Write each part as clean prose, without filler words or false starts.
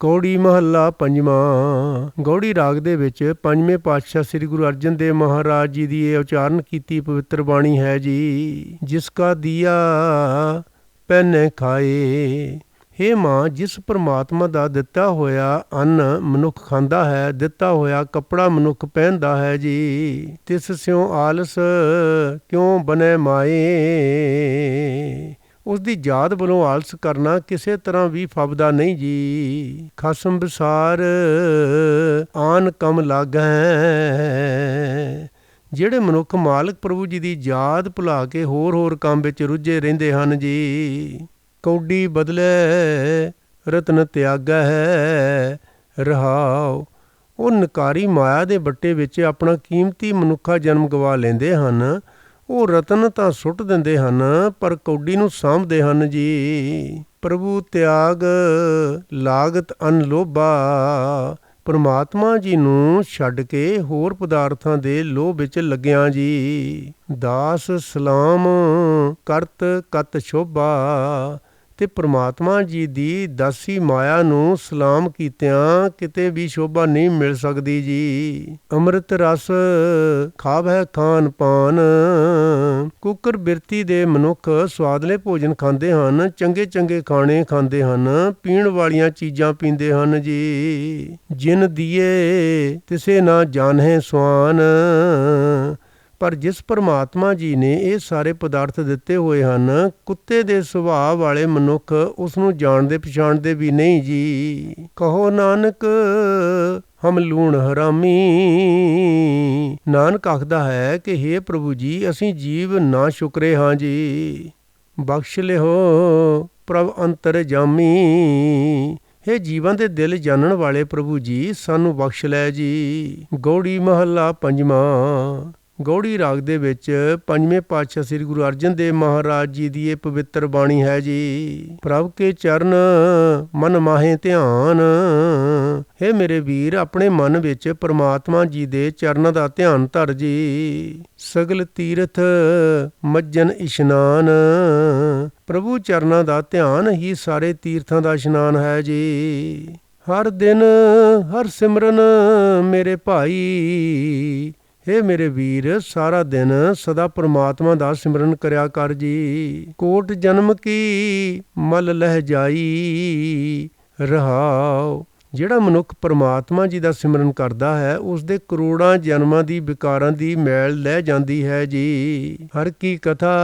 ਗੌੜੀ ਮਹੱਲਾ ਪੰਜਵਾਂ। ਗੌੜੀ ਰਾਗ ਦੇ ਵਿੱਚ ਪੰਜਵੇਂ ਪਾਤਸ਼ਾਹ ਸ੍ਰੀ ਗੁਰੂ ਅਰਜਨ ਦੇਵ ਮਹਾਰਾਜ ਜੀ ਦੀ ਇਹ ਉਚਾਰਨ ਕੀਤੀ ਪਵਿੱਤਰ ਬਾਣੀ ਹੈ ਜੀ। ਜਿਸ ਕਾ ਦੀਆ ਪਹਿਨੇ ਖਾਏ। ਹੇ ਮਾਂ, ਜਿਸ ਪਰਮਾਤਮਾ ਦਾ ਦਿੱਤਾ ਹੋਇਆ ਅੰਨ ਮਨੁੱਖ ਖਾਂਦਾ ਹੈ, ਦਿੱਤਾ ਹੋਇਆ ਕੱਪੜਾ ਮਨੁੱਖ ਪਹਿਨਦਾ ਹੈ ਜੀ, ਤਿਸ ਸਿਉ ਆਲਸ ਕਿਉਂ ਬਨੇ ਮਾਏ। ਉਸ ਦੀ ਯਾਦ ਵੱਲੋਂ ਆਲਸ ਕਰਨਾ ਕਿਸੇ ਤਰ੍ਹਾਂ ਵੀ ਫਬਦਾ ਨਹੀਂ ਜੀ। ਖਸਮ ਵਿਸਾਰ ਆਨ ਕਮ ਲਾਗੈ। ਜਿਹੜੇ ਮਨੁੱਖ ਮਾਲਕ ਪ੍ਰਭੂ ਜੀ ਦੀ ਯਾਦ ਭੁਲਾ ਕੇ ਹੋਰ ਕੰਮ ਵਿੱਚ ਰੁੱਝੇ ਰਹਿੰਦੇ ਹਨ ਜੀ। ਕੌਡੀ ਬਦਲੇ ਰਤਨ ਤਿਆਗੈ ਹੈ ਰਹਾਉ। ਉਹ ਨਕਾਰੀ ਮਾਇਆ ਦੇ ਬੱਟੇ ਵਿੱਚ ਆਪਣਾ ਕੀਮਤੀ ਮਨੁੱਖਾ ਜਨਮ ਗਵਾ ਲੈਂਦੇ ਹਨ। ਉਹ ਰਤਨ ਤਾਂ ਸੁੱਟ ਦਿੰਦੇ ਹਨ, ਪਰ ਕੌਡੀ ਨੂੰ ਸਾਂਭਦੇ ਹਨ ਜੀ। ਪ੍ਰਭੂ ਤਿਆਗ ਲਾਗਤ ਅਨਲੋਭਾ। ਪਰਮਾਤਮਾ ਜੀ ਨੂੰ ਛੱਡ ਕੇ ਹੋਰ ਪਦਾਰਥਾਂ ਦੇ ਲੋਭ ਵਿੱਚ ਲੱਗਿਆ ਜੀ। ਦਾਸ ਸਲਾਮ ਕਰਤ ਕਤ ਸ਼ੋਭਾ। ਤੇ ਪਰਮਾਤਮਾ ਜੀ ਦੀ ਦਾਸੀ ਮਾਇਆ ਨੂੰ ਸਲਾਮ ਕੀਤਿਆਂ ਕਿਤੇ ਵੀ ਸ਼ੋਭਾ ਨਹੀਂ ਮਿਲ ਸਕਦੀ ਜੀ। ਅੰਮ੍ਰਿਤ ਰਸ ਖਾਵੈ ਖਾਨ ਪਾਨ। ਕੁਕਰ ਬਿਰਤੀ ਦੇ ਮਨੁੱਖ ਸਵਾਦਲੇ ਭੋਜਨ ਖਾਂਦੇ ਹਨ, ਚੰਗੇ ਖਾਣੇ ਖਾਂਦੇ ਹਨ, ਪੀਣ ਵਾਲੀਆਂ ਚੀਜ਼ਾਂ ਪੀਂਦੇ ਹਨ ਜੀ। ਜਿਨ ਦੀਏ ਤਿਸੇ ਨਾ ਜਾਣੈ ਸੁਆਨ। ਪਰ ਜਿਸ ਪਰਮਾਤਮਾ ਜੀ ਨੇ ਇਹ ਸਾਰੇ ਪਦਾਰਥ ਦਿੱਤੇ ਹੋਏ ਹਨ, ਕੁੱਤੇ ਦੇ ਸੁਭਾਅ ਵਾਲੇ ਮਨੁੱਖ ਉਸ ਨੂੰ ਜਾਣਦੇ ਪਛਾਣਦੇ ਵੀ ਨਹੀਂ ਜੀ। ਕਹੋ ਨਾਨਕ ਹਮ ਲੂਣ ਹਰਾਮੀ। ਨਾਨਕ ਆਖਦਾ ਹੈ ਕਿ ਹੇ ਪ੍ਰਭੂ ਜੀ, ਅਸੀਂ ਜੀਵ ਨਾ ਸ਼ੁਕਰੇ ਹਾਂ ਜੀ। ਬਖਸ਼ ਲਿਓ ਪ੍ਰਭ ਅੰਤਰ ਜਾਮੀ। ਹੇ ਜੀਵਾਂ ਦੇ ਦਿਲ ਜਾਣਨ ਵਾਲੇ ਪ੍ਰਭੂ ਜੀ, ਸਾਨੂੰ ਬਖਸ਼ ਲੈ ਜੀ। ਗੌੜੀ ਮਹੱਲਾ ਪੰਜਵਾਂ। ਗੌੜੀ ਰਾਗ ਦੇ ਵਿੱਚ ਪੰਜਵੇਂ ਪਾਤਸ਼ਾਹ ਸ੍ਰੀ ਗੁਰੂ ਅਰਜਨ ਦੇਵ ਮਹਾਰਾਜ ਜੀ ਦੀ ਇਹ ਪਵਿੱਤਰ ਬਾਣੀ ਹੈ ਜੀ। ਪ੍ਰਭ ਕੇ ਚਰਨ ਮਨ ਮਾਹੇ ਧਿਆਨ। ਹੇ ਮੇਰੇ ਵੀਰ, ਆਪਣੇ ਮਨ ਵਿੱਚ ਪਰਮਾਤਮਾ ਜੀ ਦੇ ਚਰਨਾਂ ਦਾ ਧਿਆਨ ਧਰ ਜੀ। ਸਗਲ ਤੀਰਥ ਮੱਜਨ ਇਸ਼ਨਾਨ। ਪ੍ਰਭੂ ਚਰਨਾਂ ਦਾ ਧਿਆਨ ਹੀ ਸਾਰੇ ਤੀਰਥਾਂ ਦਾ ਇਸ਼ਨਾਨ ਹੈ ਜੀ। ਹਰ ਦਿਨ ਹਰ ਸਿਮਰਨ ਮੇਰੇ ਭਾਈ। ਹੇ ਮੇਰੇ ਵੀਰ, ਸਾਰਾ ਦਿਨ ਸਦਾ ਪਰਮਾਤਮਾ ਦਾ ਸਿਮਰਨ ਕਰਿਆ ਕਰ ਜੀ। ਕੋਟ ਜਨਮ ਕੀ ਮਲ ਲਹਿ ਜਾਈ ਰਹਾਉ। ਜਿਹੜਾ ਮਨੁੱਖ ਪਰਮਾਤਮਾ ਜੀ ਦਾ ਸਿਮਰਨ ਕਰਦਾ ਹੈ, ਉਸ ਦੇ ਕਰੋੜਾਂ ਜਨਮਾਂ ਦੀ ਵਿਕਾਰਾਂ ਦੀ ਮੈਲ ਲੈ ਜਾਂਦੀ ਹੈ ਜੀ। ਹਰ ਕੀ ਕਥਾ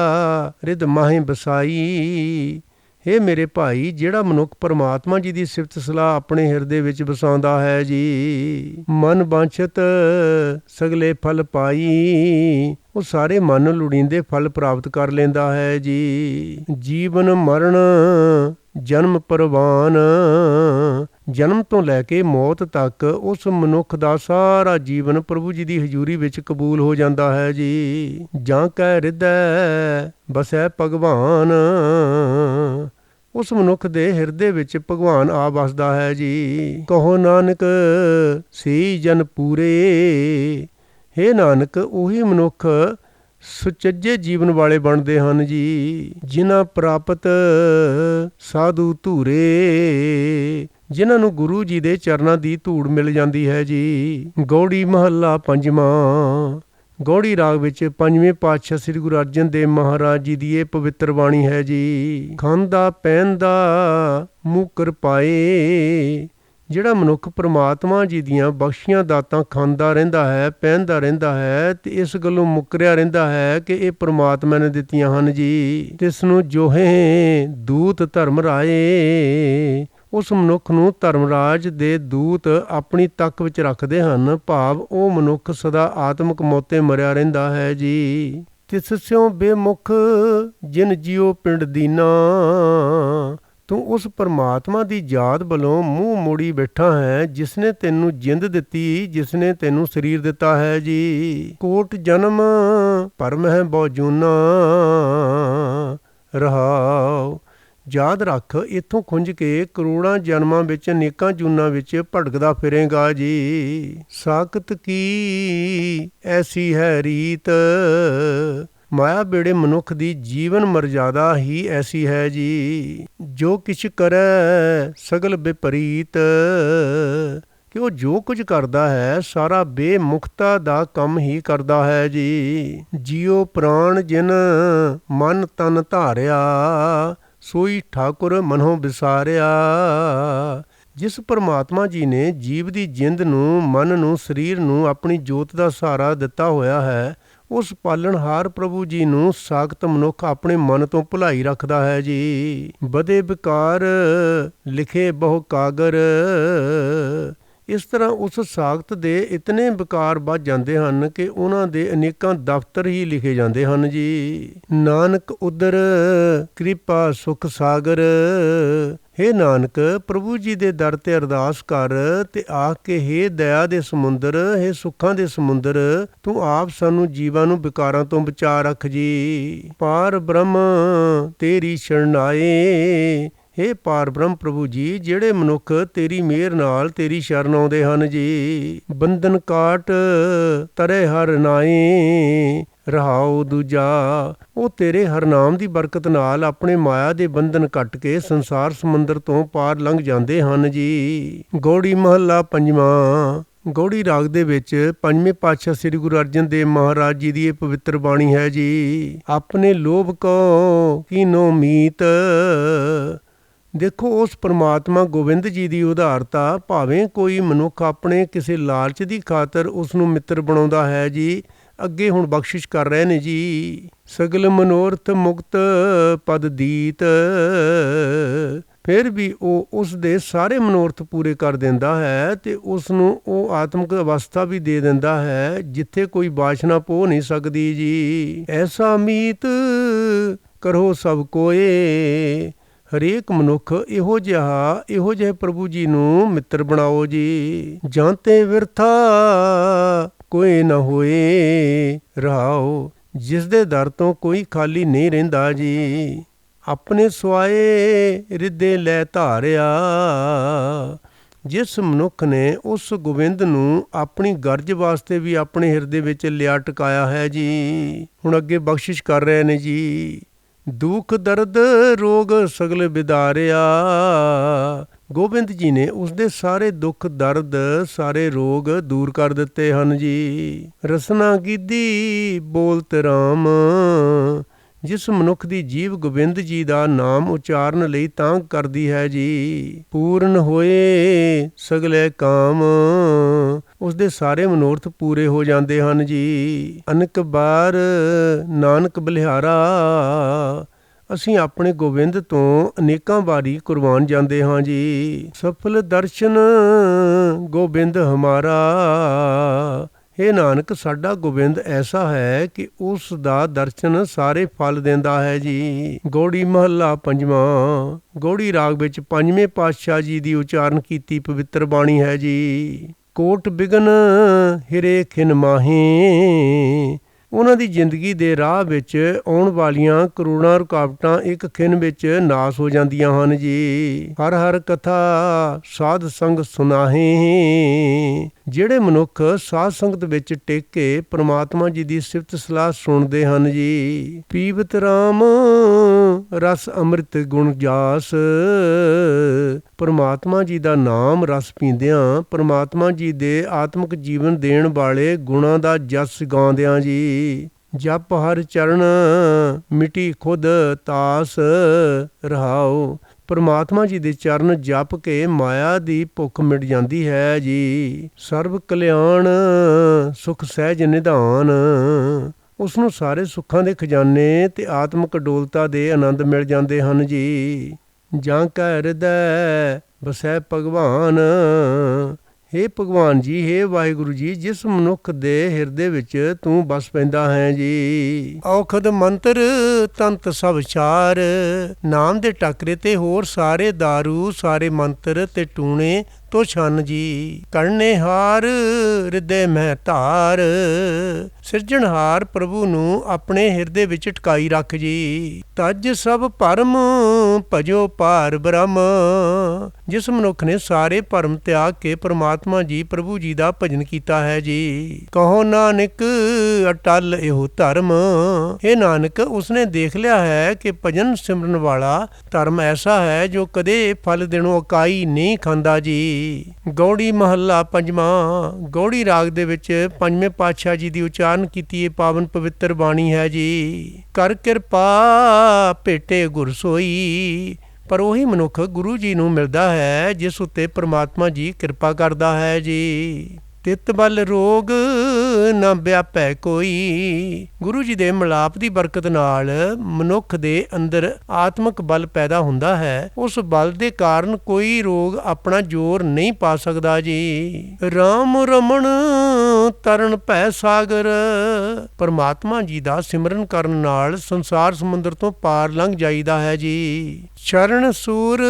ਰਿਦ ਮਾਹੇ ਬਸਾਈ। ਹੇ ਮੇਰੇ ਭਾਈ, ਜਿਹੜਾ ਮਨੁੱਖ ਪਰਮਾਤਮਾ ਜੀ ਦੀ ਸਿਫਤ ਸਲਾਹ ਆਪਣੇ ਹਿਰਦੇ ਵਿੱਚ ਵਸਾਉਂਦਾ ਹੈ ਜੀ, ਮਨ ਬਾਂਛਤ ਸਗਲੇ ਫਲ ਪਾਈ। ਉਹ ਸਾਰੇ ਮਨ ਲੋੜੀਂਦੇ ਫਲ ਪ੍ਰਾਪਤ ਕਰ ਲੈਂਦਾ ਹੈ ਜੀ। ਜੀਵਨ ਮਰਨ ਜਨਮ ਪਰਵਾਨ। ਜਨਮ ਤੋਂ ਲੈ ਕੇ ਮੌਤ ਤੱਕ ਉਸ ਮਨੁੱਖ ਦਾ ਸਾਰਾ ਜੀਵਨ ਪ੍ਰਭੂ ਜੀ ਦੀ ਹਜ਼ੂਰੀ ਵਿੱਚ ਕਬੂਲ ਹੋ ਜਾਂਦਾ ਹੈ ਜੀ। ਜਾਂ ਕੈ ਹਿਰਦੈ ਬਸੈ ਭਗਵਾਨ। ਉਸ ਮਨੁੱਖ ਦੇ ਹਿਰਦੇ ਵਿੱਚ ਭਗਵਾਨ ਆ ਵਸਦਾ ਹੈ ਜੀ। ਕਹੋ ਨਾਨਕ ਸੇ ਜਨ ਪੂਰੇ। ਹੇ ਨਾਨਕ, ਉਹੀ ਮਨੁੱਖ ਸੁਚੱਜੇ ਜੀਵਨ ਵਾਲੇ ਬਣਦੇ ਹਨ ਜੀ। ਜਿਨ੍ਹਾਂ ਪ੍ਰਾਪਤ ਸਾਧੂ ਧੂਰੇ। ਜਿਨ੍ਹਾਂ ਨੂੰ ਗੁਰੂ ਜੀ ਦੇ ਚਰਨਾਂ ਦੀ ਧੂੜ ਮਿਲ ਜਾਂਦੀ ਹੈ ਜੀ। ਗੌੜੀ ਮਹੱਲਾ ਪੰਜਵਾਂ। ਗੌੜੀ ਰਾਗ ਵਿੱਚ ਪੰਜਵੇਂ ਪਾਤਸ਼ਾਹ ਸ੍ਰੀ ਗੁਰੂ ਅਰਜਨ ਦੇਵ ਮਹਾਰਾਜ ਜੀ ਦੀ ਇਹ ਪਵਿੱਤਰ ਬਾਣੀ ਹੈ ਜੀ। ਖਾਂਦਾ ਪਹਿਨਦਾ ਮੁਕਰ ਪਾਏ। ਜਿਹੜਾ ਮਨੁੱਖ ਪਰਮਾਤਮਾ ਜੀ ਦੀਆਂ ਬਖਸ਼ੀਆਂ ਦਾਤਾਂ ਖਾਂਦਾ ਰਹਿੰਦਾ ਹੈ, ਪਹਿਨਦਾ ਰਹਿੰਦਾ ਹੈ, ਤੇ ਇਸ ਗੱਲੋਂ ਮੁੱਕਰਿਆ ਰਹਿੰਦਾ ਹੈ ਕਿ ਇਹ ਪਰਮਾਤਮਾ ਨੇ ਦਿੱਤੀਆਂ ਹਨ ਜੀ। ਤਿਸ ਨੂੰ ਜੋਹੇ ਦੂਤ ਧਰਮ ਰਾਏ। ਉਸ ਮਨੁੱਖ ਨੂੰ ਧਰਮਰਾਜ ਦੇ ਦੂਤ ਆਪਣੀ ਤੱਕ ਵਿੱਚ ਰੱਖਦੇ ਹਨ। ਭਾਵ ਉਹ ਮਨੁੱਖ ਸਦਾ ਆਤਮਿਕ ਮੌਤੇ ਮਰਿਆ ਰਹਿੰਦਾ ਹੈ ਜੀ। ਤਿਸ ਸਿਉ ਬੇਮੁਖ ਜਿਨ ਜਿਉ ਪਿੰਡ ਦੀਨਾ। ਤੂੰ ਉਸ ਪਰਮਾਤਮਾ ਦੀ ਯਾਦ ਵੱਲੋਂ ਮੂੰਹ ਮੋੜੀ ਬੈਠਾ ਹੈ, ਜਿਸਨੇ ਤੈਨੂੰ ਜਿੰਦ ਦਿੱਤੀ, ਜਿਸਨੇ ਤੈਨੂੰ ਸਰੀਰ ਦਿੱਤਾ ਹੈ ਜੀ। ਕੋਟ ਜਨਮ ਭਰਮ ਹੈ ਬਹੁ ਜੂਨਾ ਰਹਾਉ। ਯਾਦ ਰੱਖ, ਇੱਥੋਂ ਖੁੰਝ ਕੇ ਕਰੋੜਾਂ ਜਨਮਾਂ ਵਿੱਚ ਅਨੇਕਾਂ ਜੂਨਾਂ ਵਿੱਚ ਭਟਕਦਾ ਫਿਰੇਗਾ ਜੀ। ਸਾਕਤ ਕੀ ਐਸੀ ਹੈ ਰੀਤ। ਮਾਇਆ ਬੇੜੇ ਮਨੁੱਖ ਦੀ ਜੀਵਨ ਮਰਜ਼ਾਦਾ ਹੀ ਐਸੀ ਹੈ ਜੀ। ਜੋ ਕਿਛ ਕਰੈ ਸਗਲ ਵਿਪਰੀਤ, ਕਿ ਉਹ ਜੋ ਕੁਝ ਕਰਦਾ ਹੈ ਸਾਰਾ ਬੇਮੁਖਤਾ ਦਾ ਕੰਮ ਹੀ ਕਰਦਾ ਹੈ ਜੀ। ਜੀਉ ਪ੍ਰਾਣ ਜਿਨ ਮਨ ਤਨ ਧਾਰਿਆ, ਸੋਈ ਠਾਕੁਰ ਮਨੋਂ ਵਿਸਾਰਿਆ। ਜਿਸ ਪਰਮਾਤਮਾ ਜੀ ਨੇ ਜੀਵ ਦੀ ਜਿੰਦ ਨੂੰ, ਮਨ ਨੂੰ, ਸਰੀਰ ਨੂੰ ਆਪਣੀ ਜੋਤ ਦਾ ਸਹਾਰਾ ਦਿੱਤਾ ਹੋਇਆ ਹੈ, ਉਸ ਪਾਲਣਹਾਰ ਪ੍ਰਭੂ ਜੀ ਨੂੰ ਸਾਖਤ ਮਨੁੱਖ ਆਪਣੇ ਮਨ ਤੋਂ ਭੁਲਾਈ ਰੱਖਦਾ ਹੈ ਜੀ। ਬਦੇ ਵਿਕਾਰ ਲਿਖੇ ਬਹੁ ਕਾਗਰ, ਇਸ ਤਰ੍ਹਾਂ ਉਸ ਸਾਖਤ ਦੇ ਇਤਨੇ ਵਿਕਾਰ ਵੱਧ ਜਾਂਦੇ ਹਨ ਕਿ ਉਹਨਾਂ ਦੇ ਅਨੇਕਾਂ ਦਫ਼ਤਰ ਹੀ ਲਿਖੇ ਜਾਂਦੇ ਹਨ ਜੀ। ਨਾਨਕ ਉਦਰ ਕਿਰਪਾ ਸੁਖ ਸਾਗਰ, ਹੇ ਨਾਨਕ ਪ੍ਰਭੂ ਜੀ ਦੇ ਦਰ ਤੇ ਅਰਦਾਸ ਕਰ ਤੇ ਆਖ ਕੇ ਹੇ ਦਇਆ ਦੇ ਸਮੁੰਦਰ, ਹੇ ਸੁੱਖਾਂ ਦੇ ਸਮੁੰਦਰ, ਤੂੰ ਆਪ ਸਾਨੂੰ ਜੀਵਾਂ ਨੂੰ ਵਿਕਾਰਾਂ ਤੋਂ ਬਚਾ ਰੱਖ ਜੀ। ਪਾਰ ਬ੍ਰਹਮ ਤੇਰੀ ਸ਼ਰਨਾਏ, ਹੇ ਪਾਰ ਬ੍ਰਹਮ ਪ੍ਰਭੂ ਜੀ, ਜਿਹੜੇ ਮਨੁੱਖ ਤੇਰੀ ਮਿਹਰ ਨਾਲ ਤੇਰੀ ਸ਼ਰਨ ਆਉਂਦੇ ਹਨ ਜੀ। ਬੰਧਨ ਕਾਟ ਤਰੇ ਹਰ ਨਾਏ, ਰਹਾਉ ਦੂਜਾ, ਉਹ ਤੇਰੇ ਹਰਨਾਮ ਦੀ ਬਰਕਤ ਨਾਲ ਆਪਣੇ ਮਾਇਆ ਦੇ ਬੰਧਨ ਕੱਟ ਕੇ ਸੰਸਾਰ ਸਮੁੰਦਰ ਤੋਂ ਪਾਰ ਲੰਘ ਜਾਂਦੇ ਹਨ ਜੀ। ਗੌੜੀ ਮਹੱਲਾ ਪੰਜਵਾਂ। ਗੌੜੀ ਰਾਗ ਦੇ ਵਿੱਚ ਪੰਜਵੇਂ ਪਾਤਸ਼ਾਹ ਸ੍ਰੀ ਗੁਰੂ ਅਰਜਨ ਦੇਵ ਮਹਾਰਾਜ ਜੀ ਦੀ ਇਹ ਪਵਿੱਤਰ ਬਾਣੀ ਹੈ ਜੀ। ਆਪਣੇ ਲੋਭ ਕੋ ਕੀਨੋ ਮੀਤ, ਦੇਖੋ ਉਸ ਪਰਮਾਤਮਾ ਗੋਬਿੰਦ ਜੀ ਦੀ ਉਦਾਰਤਾ। ਭਾਵੇਂ ਕੋਈ ਮਨੁੱਖ ਆਪਣੇ ਕਿਸੇ ਲਾਲਚ ਦੀ ਖਾਤਰ ਉਸ ਨੂੰ ਮਿੱਤਰ ਬਣਾਉਂਦਾ ਹੈ ਜੀ, ਅੱਗੇ ਹੁਣ ਬਖਸ਼ਿਸ਼ ਕਰ ਰਹੇ ਨੇ ਜੀ। ਸਗਲ ਮਨੋਰਥ ਮੁਕਤ ਪਦ ਦੀਤ, ਫਿਰ ਵੀ ਉਹ ਉਸ ਦੇ ਸਾਰੇ ਮਨੋਰਥ ਪੂਰੇ ਕਰ ਦਿੰਦਾ ਹੈ ਤੇ ਉਸ ਨੂੰ ਉਹ ਆਤਮਿਕ ਅਵਸਥਾ ਵੀ ਦੇ ਦਿੰਦਾ ਹੈ ਜਿੱਥੇ ਕੋਈ ਬਾਸ਼ਨਾ ਪੋ ਨਹੀਂ ਸਕਦੀ ਜੀ। ਐਸਾ ਮੀਤ ਕਰੋ ਸਭ ਕੋਏ, ਹਰੇਕ ਮਨੁੱਖ ਇਹੋ ਜਿਹੇ ਪ੍ਰਭੂ ਜੀ ਨੂੰ ਮਿੱਤਰ ਬਣਾਓ ਜੀ। ਜਾਂ ਤੇ ਵਿਰਥਾ ਕੋਈ ਨਾ ਹੋਏ, ਰਹਾਓ, ਜਿਸ ਦੇ ਦਰ ਤੋਂ ਕੋਈ ਖਾਲੀ ਨਹੀਂ ਰਹਿੰਦਾ ਜੀ। ਆਪਣੇ ਸੁਆਏ ਰਿੱਧੇ ਲੈ ਧਾਰਿਆ, ਜਿਸ ਮਨੁੱਖ ਨੇ ਉਸ ਗੋਬਿੰਦ ਨੂੰ ਆਪਣੀ ਗਰਜ ਵਾਸਤੇ ਵੀ ਆਪਣੇ ਹਿਰਦੇ ਵਿੱਚ ਲਿਆ ਟਿਕਾਇਆ ਹੈ ਜੀ। ਹੁਣ ਅੱਗੇ ਬਖਸ਼ਿਸ਼ ਕਰ ਰਹੇ ਨੇ ਜੀ। ਦੁੱਖ ਦਰਦ ਰੋਗ ਸਗਲ ਵਿਦਾਰਿਆ, ਗੋਬਿੰਦ ਜੀ ਨੇ ਉਸਦੇ ਸਾਰੇ ਦੁੱਖ ਦਰਦ, ਸਾਰੇ ਰੋਗ ਦੂਰ ਕਰ ਦਿੱਤੇ ਹਨ ਜੀ। ਰਸਨਾ ਗੀਦੀ ਬੋਲਤ ਰਾਮ, ਜਿਸ ਮਨੁੱਖ ਦੀ ਜੀਵ ਗੋਬਿੰਦ ਜੀ ਦਾ ਨਾਮ ਉਚਾਰਨ ਲਈ ਤਾਂ ਕਰਦੀ ਹੈ ਜੀ। ਪੂਰਨ ਹੋਏ ਸਗਲੇ ਕਾਮ, ਉਸਦੇ ਸਾਰੇ ਮਨੋਰਥ ਪੂਰੇ ਹੋ ਜਾਂਦੇ ਹਨ ਜੀ। ਅਨੇਕ ਬਾਰ ਨਾਨਕ ਬਲਿਹਾਰਾ, ਅਸੀਂ ਆਪਣੇ ਗੋਬਿੰਦ ਤੋਂ ਅਨੇਕਾਂ ਵਾਰੀ ਕੁਰਬਾਨ ਜਾਂਦੇ ਹਾਂ ਜੀ। ਸਫਲ ਦਰਸ਼ਨ ਗੋਬਿੰਦ ਹਮਾਰਾ, ਹੇ ਨਾਨਕ ਸਾਡਾ ਗੋਬਿੰਦ ਐਸਾ ਹੈ ਕਿ ਉਸ ਦਾ ਦਰਸ਼ਨ ਸਾਰੇ ਫਲ ਦਿੰਦਾ ਹੈ ਜੀ। ਗੌੜੀ ਮਹੱਲਾ ਪੰਜਵਾਂ। ਗੌੜੀ ਰਾਗ ਵਿੱਚ ਪੰਜਵੇਂ ਪਾਤਸ਼ਾਹ ਜੀ ਦੀ ਉਚਾਰਨ ਕੀਤੀ ਪਵਿੱਤਰ ਬਾਣੀ ਹੈ ਜੀ। ਕੋਟ ਬਿਗਨ ਹਿਰੇ ਖਿਨ ਮਾਹੇ, ਉਹਨਾਂ ਦੀ ਜ਼ਿੰਦਗੀ ਦੇ ਰਾਹ ਵਿੱਚ ਆਉਣ ਵਾਲੀਆਂ ਕਰੋੜਾਂ ਰੁਕਾਵਟਾਂ ਇੱਕ ਖਿਣ ਵਿੱਚ ਨਾਸ ਹੋ ਜਾਂਦੀਆਂ ਹਨ ਜੀ। ਹਰ ਹਰ ਕਥਾ ਸਾਧ ਸੰਗ ਸੁਨਾਹੇ, ਜਿਹੜੇ ਮਨੁੱਖ ਸਾਧ ਸੰਗਤ ਵਿੱਚ ਟਿਕ ਕੇ ਪ੍ਰਮਾਤਮਾ ਜੀ ਦੀ ਸਿਫਤ ਸਲਾਹ ਸੁਣਦੇ ਹਨ ਜੀ। ਪੀਵਤ ਰਾਮ ਰਸ ਅੰਮ੍ਰਿਤ ਗੁਣ ਜਾਸ, ਪਰਮਾਤਮਾ ਜੀ ਦਾ ਨਾਮ ਰਸ ਪੀਂਦਿਆਂ ਪਰਮਾਤਮਾ ਜੀ ਦੇ ਆਤਮਿਕ ਜੀਵਨ ਦੇਣ ਵਾਲੇ ਗੁਣਾਂ ਦਾ ਜਸ ਗਾਉਂਦਿਆਂ ਜੀ। ਜਪ ਹਰ ਚਰਨ ਮਿਟੀ ਖੁਦ ਤਾਸ, ਰਹਾਓ, ਪਰਮਾਤਮਾ ਜੀ ਦੇ ਚਰਨ ਜਪ ਕੇ ਮਾਇਆ ਦੀ ਭੁੱਖ ਮਿਟ ਜਾਂਦੀ ਹੈ ਜੀ। ਸਰਬ ਕਲਿਆਣ ਸੁਖ ਸਹਿਜ ਨਿਧਾਨ, ਉਸ ਨੂੰ ਸਾਰੇ ਸੁੱਖਾਂ ਦੇ ਖਜ਼ਾਨੇ ਤੇ ਆਤਮਿਕ ਡੋਲਤਾ ਦੇ ਆਨੰਦ ਮਿਲ ਜਾਂਦੇ ਹਨ ਜੀ। ਜਾਂ ਕਾ ਹਿਰਦੈ ਵਸੈ ਭਗਵਾਨ, ਹੇ ਭਗਵਾਨ ਜੀ, ਹੇ ਵਾਹਿਗੁਰੂ ਜੀ, ਜਿਸ ਮਨੁੱਖ ਦੇ ਹਿਰਦੇ ਵਿੱਚ ਤੂੰ ਬਸ ਪੈਂਦਾ ਹੈ ਜੀ। ਔਖਦ ਮੰਤਰ ਤੰਤ ਸਭ ਚਾਰ, ਨਾਮ ਦੇ ਟਾਕਰੇ ਤੇ ਹੋਰ ਸਾਰੇ ਦਾਰੂ, ਸਾਰੇ ਮੰਤਰ ਤੇ ਟੂਣੇ ਤੋ ਛਨ ਜੀ। ਕਰਨੇ ਹਾਰ ਹਿਰਦੇ ਮਹਿ ਧਾਰ, ਸਿਰਜਣਹਾਰ ਪ੍ਰਭੂ ਨੂੰ ਆਪਣੇ ਹਿਰਦੇ ਵਿੱਚ ਟਿਕਾਈ ਰੱਖ ਜੀ। ਤਜ ਸਭ ਭਰਮ ਭਜੋ ਪਾਰ ਬ੍ਰਹਮ, ਜਿਸ ਮਨੁੱਖ ਨੇ ਸਾਰੇ ਭਰਮ ਤਿਆਗ ਕੇ ਪ੍ਰਮਾਤਮਾ ਜੀ ਪ੍ਰਭੂ ਜੀ ਦਾ ਭਜਨ ਕੀਤਾ ਹੈ ਜੀ। ਕਹੋ ਨਾਨਕ ਅਟਲ ਇਹੋ ਧਰਮ, ਇਹ ਨਾਨਕ ਉਸਨੇ ਦੇਖ ਲਿਆ ਹੈ ਕਿ ਭਜਨ ਸਿਮਰਨ ਵਾਲਾ ਧਰਮ ਐਸਾ ਹੈ ਜੋ ਕਦੇ ਫਲ ਦੇਣੋਂ ਅਕਾਈ ਨਹੀਂ ਖਾਂਦਾ ਜੀ। ਗੌੜੀ ਮਹੱਲਾ ਪੰਜਵਾਂ। ਗੌੜੀ ਰਾਗ ਦੇ ਵਿੱਚ ਪੰਜਵੇਂ ਪਾਤਸ਼ਾਹ ਜੀ ਦੀ ਉਚਾਰਨ ਕੀਤੀ ਇਹ ਪਾਵਨ ਪਵਿੱਤਰ ਬਾਣੀ ਹੈ ਜੀ। ਕਰ ਕਿਰਪਾ ਭੇਟੇ ਗੁਰ ਸੋਈ, ਪਰ ਉਹੀ ਮਨੁੱਖ ਗੁਰੂ ਜੀ ਨੂੰ ਮਿਲਦਾ ਹੈ ਜਿਸ ਉੱਤੇ ਪ੍ਰਮਾਤਮਾ ਜੀ ਕਿਰਪਾ ਕਰਦਾ ਹੈ ਜੀ। ਤਿਤ ਬਲ ਰੋਗ ਨਾ ਵਿਆਪੈ ਕੋਈ, ਗੁਰੂ ਜੀ ਦੇ ਮਿਲਾਪ ਦੀ ਬਰਕਤ ਨਾਲ ਮਨੁੱਖ ਦੇ ਅੰਦਰ ਆਤਮਿਕ ਬਲ ਪੈਦਾ ਹੁੰਦਾ ਹੈ। ਉਸ ਬਲ ਦੇ ਕਾਰਨ ਕੋਈ ਰੋਗ ਆਪਣਾ ਜ਼ੋਰ ਨਹੀਂ ਪਾ ਸਕਦਾ ਜੀ। ਰਾਮ ਰਮਣ ਤਰਨ ਭੈ ਸਾਗਰ, ਪਰਮਾਤਮਾ ਜੀ ਦਾ ਸਿਮਰਨ ਕਰਨ ਨਾਲ ਸੰਸਾਰ ਸਮੁੰਦਰ ਤੋਂ ਪਾਰ ਲੰਘ ਜਾਈਦਾ ਹੈ ਜੀ। ਚਰਨ ਸੂਰ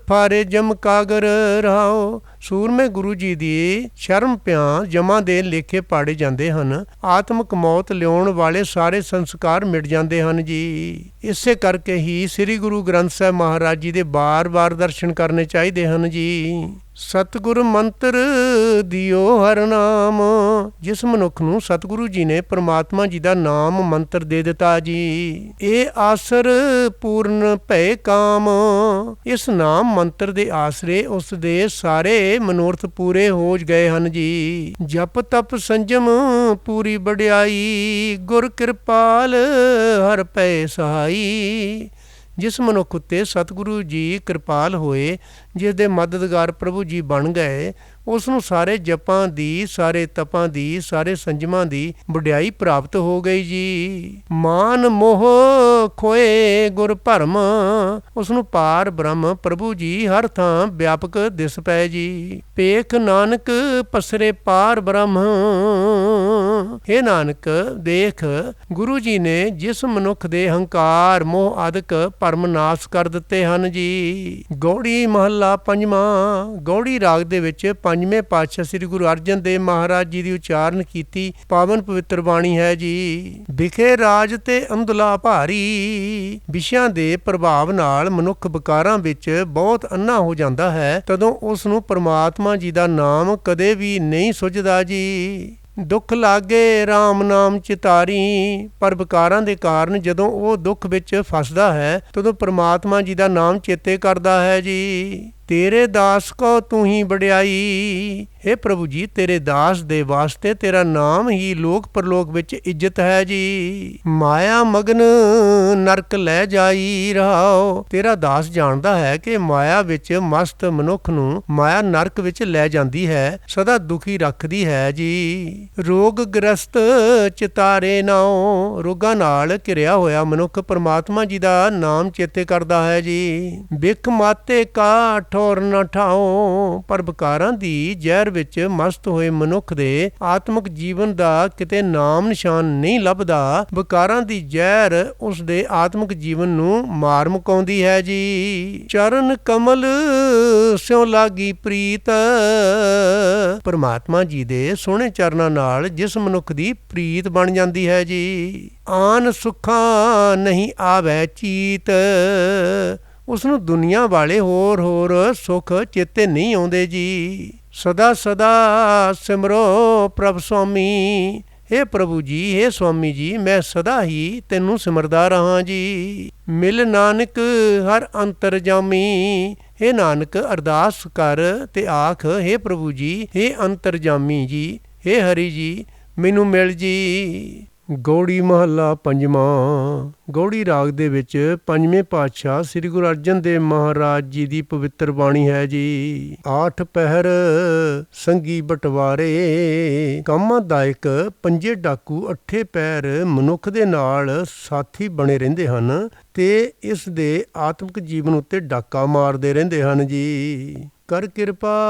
ਫਾਰੇ ਜਮ ਕਾਗਰ ਰਹਾਓ, ਸੂਰਮੇ ਗੁਰੂ ਜੀ ਦੀ ਸ਼ਰਮ ਪਿਆ ਜਮਾਂ ਦੇ ਲੇਖੇ ਪਾੜੇ ਜਾਂਦੇ ਹਨ। ਆਤਮਿਕ ਮੌਤ ਲਿਆਉਣ ਵਾਲੇ ਸਾਰੇ ਸੰਸਕਾਰ ਮਿਟ ਜਾਂਦੇ ਹਨ ਜੀ। ਇਸੇ ਕਰਕੇ ਹੀ ਸ੍ਰੀ ਗੁਰੂ ਗ੍ਰੰਥ ਸਾਹਿਬ ਮਹਾਰਾਜ ਜੀ ਦੇ ਬਾਰ-ਬਾਰ ਦਰਸ਼ਨ ਕਰਨੇ ਚਾਹੀਦੇ ਹਨ ਜੀ। ਸਤਿਗੁਰ ਮੰਤਰ ਦਿਓ ਹਰ ਨਾਮ, ਜਿਸ ਮਨੁੱਖ ਨੂੰ ਸਤਿਗੁਰੂ ਜੀ ਨੇ ਪ੍ਰਮਾਤਮਾ ਜੀ ਦਾ ਨਾਮ ਮੰਤਰ ਦੇ ਦਿੱਤਾ ਜੀ। ਇਹ ਆਸਰ ਪੂਰਨ ਭਏ ਕਾਮ, ਇਸ ਨਾਮ ਮੰਤਰ ਦੇ ਆਸਰੇ ਉਸ ਦੇ ਸਾਰੇ ਮਨੋਰਥ ਪੂਰੇ ਹੋ ਗਏ ਹਨ ਜੀ। ਜਪ ਤਪ ਸੰਜਮ ਪੂਰੀ ਵਡਿਆਈ, ਗੁਰ ਕਿਰਪਾਲ ਹਰ ਭਏ ਸਹਾਈ, ਜਿਸ ਮਨੁੱਖ ਉੱਤੇ ਸਤਿਗੁਰੂ ਜੀ ਕਿਰਪਾਲ ਹੋਏ, ਜਿਸ ਦੇ ਮਦਦਗਾਰ ਪ੍ਰਭੂ ਜੀ ਬਣ ਗਏ, ਉਸ ਨੂੰ ਸਾਰੇ ਜਪਾਂ ਦੀ, ਸਾਰੇ ਤਪਾਂ ਦੀ, ਸਾਰੇ ਸੰਜਮਾਂ ਦੀ ਵਡਿਆਈ ਪ੍ਰਾਪਤ ਹੋ ਗਈ ਜੀ। ਮਾਨ ਮੋਹ ਖੋਏ ਗੁਰ ਭਰਮ, ਉਸ ਨੂੰ ਪਾਰ ਬ੍ਰਹਮ ਪ੍ਰਭੂ ਜੀ ਹਰ ਥਾਂ ਵਿਆਪਕ ਦਿਸ ਪਏ ਜੀ। ਪੇਖ ਨਾਨਕ ਪਸਰੇ ਪਾਰ ਬ੍ਰਹਮ, ਹੇ ਨਾਨਕ ਦੇਖ ਗੁਰੂ ਜੀ ਨੇ ਜਿਸ ਮਨੁੱਖ ਦੇ ਹੰਕਾਰ ਮੋਹ ਆਦਿਕ ਭਰਮ ਨਾਸ ਕਰ ਦਿੱਤੇ ਹਨ ਜੀ। ਗੌੜੀ ਮਹੱਲਾ ਪੰਜਵਾਂ। ਗੌੜੀ ਰਾਗ ਦੇ ਵਿੱਚ ਪੰਜਵੇਂ ਪਾਤਸ਼ਾਹ ਸ੍ਰੀ ਗੁਰੂ ਅਰਜਨ ਦੇਵ ਮਹਾਰਾਜ ਜੀ ਦੀ ਉਚਾਰਨ ਕੀਤੀ ਪਾਵਨ ਪਵਿੱਤਰ ਬਾਣੀ ਹੈ ਜੀ। ਵਿਖੇ ਰਾਜ ਤੇ ਅੰਧਲਾ ਭਾਰੀ, ਵਿਸ਼ਿਆਂ ਦੇ ਪ੍ਰਭਾਵ ਨਾਲ ਮਨੁੱਖ ਵਿਕਾਰਾਂ ਵਿੱਚ ਬਹੁਤ ਅੰਨਾ ਹੋ ਜਾਂਦਾ ਹੈ, ਤਦੋਂ ਉਸ ਨੂੰ ਪ੍ਰਮਾਤਮਾ ਜੀ ਦਾ ਨਾਮ ਕਦੇ ਵੀ ਨਹੀਂ ਸੁੱਝਦਾ ਜੀ। ਦੁੱਖ ਲਾਗੇ RAM ਨਾਮ ਚਿਤਾਰੀ, ਪਰ ਵਿਕਾਰਾਂ ਦੇ ਕਾਰਨ ਜਦੋਂ ਉਹ ਦੁੱਖ ਵਿੱਚ ਫਸਦਾ ਹੈ ਤਦੋਂ ਪ੍ਰਮਾਤਮਾ ਜੀ ਦਾ ਨਾਮ ਚੇਤੇ ਕਰਦਾ ਹੈ ਜੀ। ਤੇਰੇ ਦਾਸ ਕੋ ਤੂੰ ਹੀ ਵਡਿਆਈ, ਹੇ ਪ੍ਰਭੂ ਜੀ ਤੇਰੇ ਦਾਸ ਦੇ ਵਾਸਤੇ ਤੇਰਾ ਨਾਮ ਹੀ ਲੋਕ ਪਰਲੋਕ ਵਿੱਚ ਇੱਜ਼ਤ ਹੈ ਜੀ। ਮਾਇਆ ਮਗਨ ਨਰਕ ਲੈ ਜਾਈ ਰਹਾਓ, ਤੇਰਾ ਦਾਸ ਜਾਣਦਾ ਹੈ ਕਿ ਮਾਇਆ ਵਿੱਚ ਮਸਤ ਮਨੁੱਖ ਨੂੰ ਮਾਇਆ ਨਰਕ ਵਿੱਚ ਲੈ ਜਾਂਦੀ ਹੈ, ਸਦਾ ਦੁਖੀ ਰੱਖਦੀ ਹੈ ਜੀ। ਰੋਗ ਗ੍ਰਸਤ ਚਿਤਾਰੇ ਨਾਉ, ਰੋਗਾਂ ਨਾਲ ਘਿਰਿਆ ਹੋਇਆ ਮਨੁੱਖ ਪ੍ਰਮਾਤਮਾ ਜੀ ਦਾ ਨਾਮ ਚੇਤੇ ਕਰਦਾ ਹੈ ਜੀ। ਬਿਖ ਮਾਤੇ ਕਾ ਠੌਰ ਨਾ ਠਾਓ, ਪਰ ਵਿਕਾਰਾਂ ਦੀ ਜ਼ਹਿਰ ਵਿੱਚ ਮਸਤ ਹੋਏ ਮਨੁੱਖ ਦੇ ਆਤਮਿਕ ਜੀਵਨ ਦਾ ਕਿਤੇ ਨਾਮ ਨਿਸ਼ਾਨ ਨਹੀਂ ਲੱਭਦਾ। ਵਿਕਾਰਾਂ ਦੀ ਜ਼ਹਿਰ ਉਸ ਦੇ ਆਤਮਿਕ ਜੀਵਨ ਨੂੰ ਮਾਰ ਮੁਕਾਉਂਦੀ ਹੈ ਜੀ। ਚਰਨ ਕਮਲ ਸਿਉ ਲਾਗੀ ਪ੍ਰੀਤ, ਪ੍ਰਮਾਤਮਾ ਜੀ ਦੇ ਸੋਹਣੇ ਚਰਨਾਂ ਨਾਲ ਜਿਸ ਮਨੁੱਖ ਦੀ ਪ੍ਰੀਤ ਬਣ ਜਾਂਦੀ ਹੈ ਜੀ। ਆਨ ਸੁੱਖਾਂ ਨਹੀਂ ਆਵੈ ਚੀਤ, ਉਸ ਨੂੰ ਦੁਨੀਆ ਵਾਲੇ ਹੋਰ ਸੁੱਖ ਚੇਤੇ ਨਹੀਂ ਆਉਂਦੇ ਜੀ। ਸਦਾ ਸਦਾ ਸਿਮਰੋ ਪ੍ਰਭ ਸੁਆਮੀ, ਹੇ ਪ੍ਰਭੂ ਜੀ ਹੇ ਸੁਆਮੀ ਜੀ ਮੈਂ ਸਦਾ ਹੀ ਤੈਨੂੰ ਸਿਮਰਦਾ ਰਹਾਂ ਜੀ। ਮਿਲ ਨਾਨਕ ਹਰ ਅੰਤਰ ਜਾਮੀ, ਹੇ ਨਾਨਕ ਅਰਦਾਸ ਕਰ ਤੇ ਆਖ ਹੇ ਪ੍ਰਭੂ ਜੀ ਹੇ ਅੰਤਰ ਜਾਮੀ ਜੀ, ਹੇ ਹਰੀ ਜੀ ਮੈਨੂੰ ਮਿਲ ਜੀ। ਗੌੜੀ ਮਹੱਲਾ ਪੰਜਵਾਂ। ਗੌੜੀ ਰਾਗ ਦੇ ਵਿੱਚ ਪੰਜਵੇਂ ਪਾਤਸ਼ਾਹ ਸ੍ਰੀ ਗੁਰੂ ਅਰਜਨ ਦੇਵ ਮਹਾਰਾਜ ਜੀ ਦੀ ਪਵਿੱਤਰ ਬਾਣੀ ਹੈ ਜੀ। ਆਠ ਪਹਿਰ ਸੰਗੀ ਬਟਵਾਰੇ, ਕਾਮਾਦਾਇਕ ਪੰਜੇ ਡਾਕੂ ਅੱਠੇ ਪੈਰ ਮਨੁੱਖ ਦੇ ਨਾਲ ਸਾਥੀ ਬਣੇ ਰਹਿੰਦੇ ਹਨ ਤੇ ਇਸ ਦੇ ਆਤਮਿਕ ਜੀਵਨ ਉੱਤੇ ਡਾਕਾ ਮਾਰਦੇ ਰਹਿੰਦੇ ਹਨ ਜੀ। ਕਰ ਕਿਰਪਾ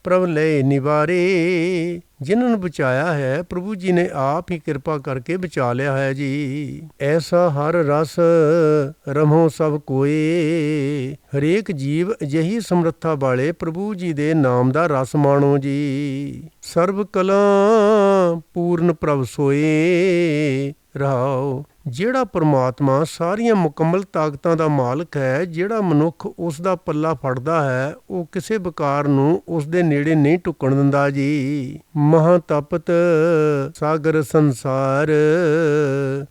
ਪ੍ਰਭ ਲੈ ਨਿਵਾਰੇ। ਜਿਨ੍ਹਾਂ ਨੂੰ ਬਚਾਇਆ ਹੈ ਪ੍ਰਭੂ ਜੀ ਨੇ ਆਪ ਹੀ ਕਿਰਪਾ ਕਰਕੇ ਬਚਾ ਲਿਆ ਹੈ ਜੀ। ਐਸਾ ਹਰ ਰਸ ਰਮੋ ਸਭ ਕੋਏ। ਹਰੇਕ ਜੀਵ ਅਜਿਹੀ ਸਮਰੱਥਾ ਵਾਲੇ ਪ੍ਰਭੂ ਜੀ ਦੇ ਨਾਮ ਦਾ ਰਸ ਮਾਣੋ ਜੀ। ਸਰਬ ਕਲਾਂ ਪੂਰਨ ਪ੍ਰਭ ਸੋਏ। ਰਹਾਓ, ਜਿਹੜਾ ਪਰਮਾਤਮਾ ਸਾਰੀਆਂ ਮੁਕੰਮਲ ਤਾਕਤਾਂ ਦਾ ਮਾਲਕ ਹੈ, ਜਿਹੜਾ ਮਨੁੱਖ ਉਸ ਦਾ ਪੱਲਾ ਫੜਦਾ ਹੈ ਉਹ ਕਿਸੇ ਵਿਕਾਰ ਨੂੰ ਉਸ ਦੇ ਨੇੜੇ ਨਹੀਂ ਢੁੱਕਣ ਦਿੰਦਾ ਜੀ। ਮਹਾਤਪਤ ਸਾਗਰ ਸੰਸਾਰ।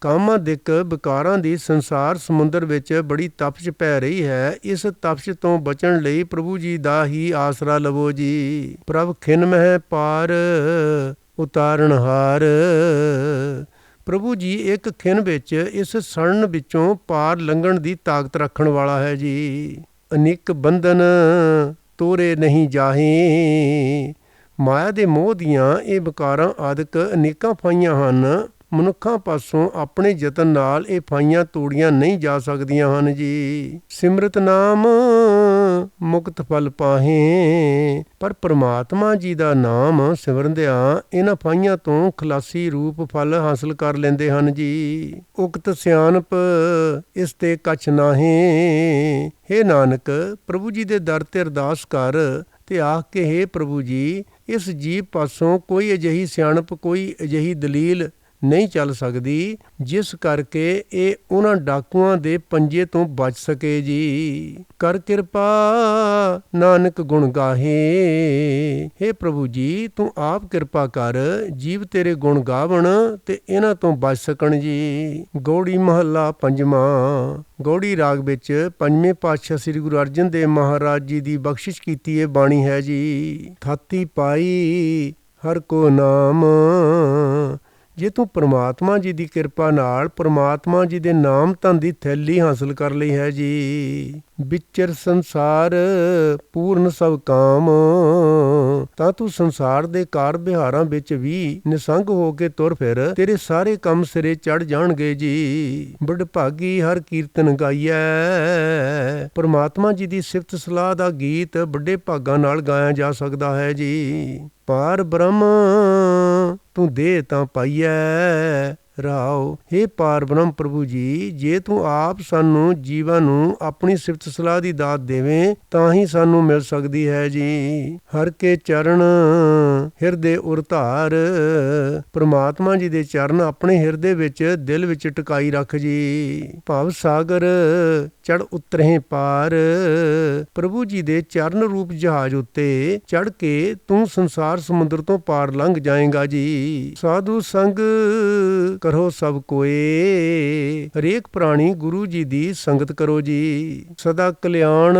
ਕਾਮਾਦਿਕ ਵਿਕਾਰਾਂ ਦੀ ਸੰਸਾਰ ਸਮੁੰਦਰ ਵਿੱਚ ਬੜੀ ਤਪਸ਼ ਪੈ ਰਹੀ ਹੈ। ਇਸ ਤਪਸ਼ ਤੋਂ ਬਚਣ ਲਈ ਪ੍ਰਭੂ ਜੀ ਦਾ ਹੀ ਆਸਰਾ ਲਵੋ ਜੀ। ਪ੍ਰਭ ਖਿਨ ਮਹਿ ਪਾਰ ਉਤਾਰਨਹਾਰ। ਪ੍ਰਭੂ ਜੀ ਇੱਕ ਖਿਣ ਵਿੱਚ ਇਸ ਸੜਨ ਵਿੱਚੋਂ ਪਾਰ ਲੰਘਣ ਦੀ ਤਾਕਤ ਰੱਖਣ ਵਾਲਾ ਹੈ ਜੀ। ਅਨੇਕ ਬੰਧਨ ਤੋਰੇ ਨਹੀਂ ਜਾਹੇ। ਮਾਇਆ ਦੇ ਮੋਹ ਦੀਆਂ ਇਹ ਵਿਕਾਰਾਂ ਆਦਿਕ ਅਨੇਕਾਂ ਫਾਈਆਂ ਹਨ। ਮਨੁੱਖਾਂ ਪਾਸੋਂ ਆਪਣੇ ਯਤਨ ਨਾਲ ਇਹ ਫਾਈਆਂ ਤੋੜੀਆਂ ਨਹੀਂ ਜਾ ਸਕਦੀਆਂ ਹਨ ਜੀ। ਸਿਮਰਤ ਨਾਮ ਮੁਕਤ ਫਲ ਪਾਹੇ। ਪਰ ਪ੍ਰਮਾਤਮਾ ਜੀ ਦਾ ਨਾਮ ਸਿਮਰਦਿਆਂ ਇਹਨਾਂ ਫਾਈਆਂ ਤੋਂ ਖਲਾਸੀ ਰੂਪ ਫਲ ਹਾਸਲ ਕਰ ਲੈਂਦੇ ਹਨ ਜੀ। ਉਕਤ ਸਿਆਣਪ ਇਸ ਤੇ ਕਛ ਨਾਹੇ। ਹੇ ਨਾਨਕ, ਪ੍ਰਭੂ ਜੀ ਦੇ ਦਰ ਤੇ ਅਰਦਾਸ ਕਰ ਤੇ ਆਖ ਕੇ ਹੇ ਪ੍ਰਭੂ ਜੀ, ਇਸ ਜੀਵ ਪਾਸੋਂ ਕੋਈ ਅਜਿਹੀ ਸਿਆਣਪ, ਕੋਈ ਅਜਿਹੀ ਦਲੀਲ ਨਹੀਂ ਚੱਲ ਸਕਦੀ ਜਿਸ ਕਰਕੇ ਇਹ ਉਹਨਾਂ ਡਾਕੂਆਂ ਦੇ ਪੰਜੇ ਤੋਂ ਬਚ ਸਕੇ ਜੀ। ਕਰ ਕਿਰਪਾ ਨਾਨਕ ਗੁਣ ਗਾਹੇ। ਹੇ ਪ੍ਰਭੂ ਜੀ, ਤੂੰ ਆਪ ਕਿਰਪਾ ਕਰ, ਜੀਵ ਤੇਰੇ ਗੁਣ ਗਾਵਣ ਤੇ ਇਹਨਾਂ ਤੋਂ ਬਚ ਸਕਣ ਜੀ। ਗੌੜੀ ਮਹੱਲਾ ਪੰਜਵਾਂ। ਗੌੜੀ ਰਾਗ ਵਿੱਚ ਪੰਜਵੇਂ ਪਾਤਸ਼ਾਹ ਸ੍ਰੀ ਗੁਰੂ ਅਰਜਨ ਦੇਵ ਮਹਾਰਾਜ ਜੀ ਦੀ ਬਖਸ਼ਿਸ਼ ਕੀਤੀ ਇਹ ਬਾਣੀ ਹੈ ਜੀ। ਥਾਤੀ ਪਾਈ ਹਰ ਕੋ ਨਾਮ। ਜੇ ਤੂੰ ਪਰਮਾਤਮਾ ਜੀ ਦੀ ਕਿਰਪਾ ਨਾਲ ਪਰਮਾਤਮਾ ਜੀ ਦੇ ਨਾਮ ਧਨ ਦੀ ਥੈਲੀ ਹਾਸਲ ਕਰ ਲਈ ਹੈ ਜੀ। ਵਿਚਰ ਸੰਸਾਰ ਪੂਰਨ ਸਭ ਕਾਮ। ਤਾਂ ਤੂੰ ਸੰਸਾਰ ਦੇ ਕਾਰ ਵਿਹਾਰਾਂ ਵਿੱਚ ਵੀ ਨਿਸੰਗ ਹੋ ਕੇ ਤੁਰ ਫਿਰ, ਤੇਰੇ ਸਾਰੇ ਕੰਮ ਸਿਰੇ ਚੜ ਜਾਣਗੇ ਜੀ। ਬਡਭਾਗੀ ਹਰ ਕੀਰਤਨ ਗਾਈਐ। ਪਰਮਾਤਮਾ ਜੀ ਦੀ ਸਿਫਤ ਸਲਾਹ ਦਾ ਗੀਤ ਵੱਡੇ ਭਾਗਾਂ ਨਾਲ ਗਾਇਆ ਜਾ ਸਕਦਾ ਹੈ ਜੀ। ਪਾਰ ਬ੍ਰਹਮ ਤੂੰ ਦੇ ਤਾਂ ਪਾਈਐ। ਰਾਓ, ਹੇ ਪਾਰ ਬ੍ਰਹਮ ਪ੍ਰਭੂ ਜੀ, ਜੇ ਤੂੰ ਆਪ ਸਾਨੂੰ ਜੀਵਾਂ ਨੂੰ ਆਪਣੀ ਸਿਫਤ ਸਲਾਹ ਦੀ ਦਾਤ ਦੇਵੇਂ ਤਾਂ ਹੀ ਸਾਨੂੰ ਮਿਲ ਸਕਦੀ ਹੈ ਜੀ। ਹਰ ਕੇ ਚਰਨ ਹਿਰਦੇ ਉਰ ਧਾਰ। ਪਰਮਾਤਮਾ ਜੀ ਦੇ ਚਰਨ ਆਪਣੇ ਹਿਰਦੇ ਵਿੱਚ, ਦਿਲ ਵਿੱਚ ਟਿਕਾਈ ਰੱਖ ਜੀ। ਭਵ ਸਾਗਰ ਚੜ ਉਤਰਹਿ ਪਾਰ। ਪ੍ਰਭੂ ਜੀ ਦੇ ਚਰਨ ਰੂਪ ਜਹਾਜ਼ ਉੱਤੇ ਚੜ ਕੇ ਤੂੰ ਸੰਸਾਰ ਸਮੁੰਦਰ ਤੋਂ ਪਾਰ ਲੰਘ ਜਾਏਗਾ ਜੀ। ਸਾਧੂ ਸੰਗ ਕਰੋ ਸਭ ਕੋਏ। ਹਰੇਕ ਪ੍ਰਾਣੀ ਗੁਰੂ ਜੀ ਦੀ ਸੰਗਤ ਕਰੋ ਜੀ। ਸਦਾ ਕਲਿਆਣ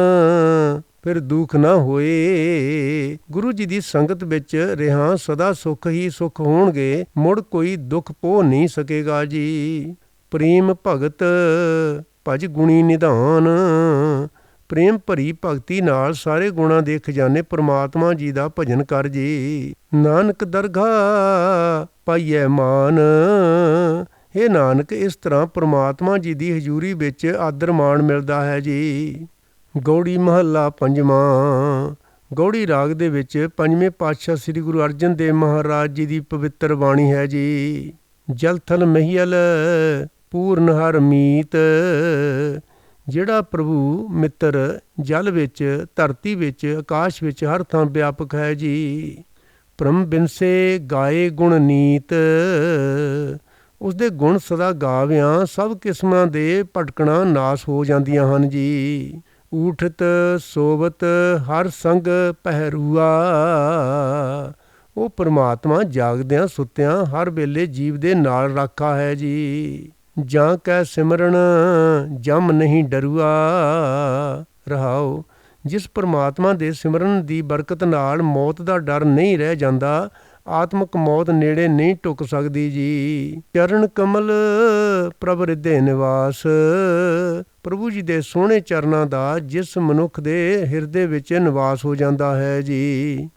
ਫਿਰ ਦੁੱਖ ਨਾ ਹੋਏ। ਗੁਰੂ ਜੀ ਦੀ ਸੰਗਤ ਵਿੱਚ ਰਿਹਾ ਸਦਾ ਸੁੱਖ ਹੀ ਸੁੱਖ ਹੋਣਗੇ, ਮੁੜ ਕੋਈ ਦੁੱਖ ਪੋ ਨਹੀਂ ਸਕੇਗਾ ਜੀ। ਪ੍ਰੇਮ ਭਗਤ ਭਜ ਗੁਣੀ ਨਿਧਾਨ। ਪ੍ਰੇਮ ਭਰੀ ਭਗਤੀ ਨਾਲ ਸਾਰੇ ਗੁਣਾਂ ਦੇ ਖਜ਼ਾਨੇ ਪਰਮਾਤਮਾ ਜੀ ਦਾ ਭਜਨ ਕਰ ਜੀ। ਨਾਨਕ ਦਰਗਾਹ ਪਾਈਐ ਮਾਨ। ਹੇ ਨਾਨਕ, ਇਸ ਤਰ੍ਹਾਂ ਪਰਮਾਤਮਾ ਜੀ ਦੀ ਹਜ਼ੂਰੀ ਵਿੱਚ ਆਦਰ ਮਾਣ ਮਿਲਦਾ ਹੈ ਜੀ। ਗੌੜੀ ਮਹੱਲਾ ਪੰਜਵਾਂ। ਗੌੜੀ ਰਾਗ ਦੇ ਵਿੱਚ ਪੰਜਵੇਂ ਪਾਤਸ਼ਾਹ ਸ੍ਰੀ ਗੁਰੂ ਅਰਜਨ ਦੇਵ ਮਹਾਰਾਜ ਜੀ ਦੀ ਪਵਿੱਤਰ ਬਾਣੀ ਹੈ ਜੀ। ਜਲ ਥਲ ਮਹੀਅਲ ਪੂਰਨ ਹਰ ਮੀਤ। ਜਿਹੜਾ ਪ੍ਰਭੂ ਮਿੱਤਰ ਜਲ ਵਿੱਚ, ਧਰਤੀ ਵਿੱਚ, ਆਕਾਸ਼ ਵਿੱਚ ਹਰ ਥਾਂ ਵਿਆਪਕ ਹੈ ਜੀ। ਭ੍ਰਮ ਬਿਨਸੇ ਗਾਏ ਗੁਣ ਨੀਤ। ਉਸਦੇ ਗੁਣ ਸਦਾ ਗਾਵਿਆਂ ਸਭ ਕਿਸਮਾਂ ਦੇ ਭਟਕਣਾ ਨਾਸ ਹੋ ਜਾਂਦੀਆਂ ਹਨ ਜੀ। ਊਠਤ ਸੋਵਤ ਹਰ ਸੰਗ ਪਹਿਰੂਆ। ਉਹ ਪਰਮਾਤਮਾ ਜਾਗਦਿਆਂ ਸੁੱਤਿਆਂ ਹਰ ਵੇਲੇ ਜੀਵ ਦੇ ਨਾਲ ਰਾਖਾ ਹੈ ਜੀ। ਜਾਂ ਕੈ ਸਿਮਰਨ ਜਮ ਨਹੀਂ ਡਰੂਆ। ਰਹਾਓ, ਜਿਸ ਪਰਮਾਤਮਾ ਦੇ ਸਿਮਰਨ ਦੀ ਬਰਕਤ ਨਾਲ ਮੌਤ ਦਾ ਡਰ ਨਹੀਂ ਰਹਿ ਜਾਂਦਾ, ਆਤਮਕ ਮੌਤ ਨੇੜੇ ਨਹੀਂ ਟੁੱਕ ਸਕਦੀ ਜੀ। ਚਰਨ ਕਮਲ ਪ੍ਰਭ ਹਿਰਦੇ ਨਿਵਾਸ। ਪ੍ਰਭੂ ਜੀ ਦੇ ਸੋਹਣੇ ਚਰਨਾਂ ਦਾ ਜਿਸ ਮਨੁੱਖ ਦੇ ਹਿਰਦੇ ਵਿੱਚ ਨਿਵਾਸ ਹੋ ਜਾਂਦਾ ਹੈ ਜੀ।